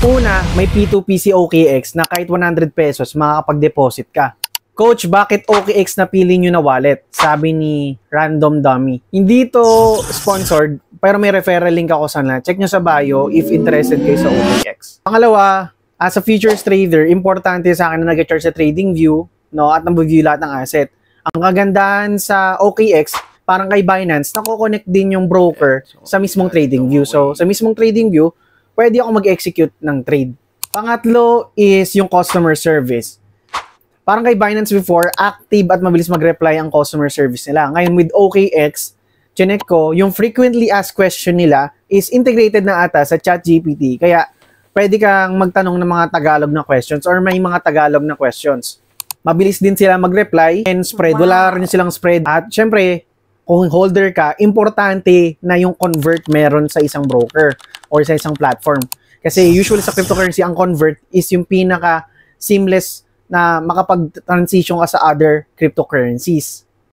Una, may P2PC OKX na kahit 100 pesos makakapag-deposit ka. Coach, bakit OKX na pili nyo na wallet? Sabi ni Random Dummy. Hindi to sponsored, pero may referral link ako sana. Check nyo sa bio if interested kayo sa OKX. Pangalawa, as a futures trader, importante sa akin na nag-charge sa TradingView, no, at nabuview lahat ng asset. Ang kagandahan sa OKX, parang kay Binance, nako-connect din yung broker sa mismong TradingView. So, sa mismong TradingView, pwede ako mag-execute ng trade. Pangatlo is yung customer service. Parang kay Binance before, active at mabilis mag-reply ang customer service nila. Ngayon with OKX, chinek ko, yung frequently asked question nila is integrated na ata sa ChatGPT. Kaya pwede kang magtanong ng mga Tagalog na questions or may mga Tagalog na questions. Mabilis din sila mag-reply and spread. Wala rin silang spread. At syempre, kung holder ka, importante na yung convert meron sa isang broker or sa isang platform. Kasi usually sa cryptocurrency, ang convert is yung pinaka-seamless na makapag-transition ka sa other cryptocurrencies.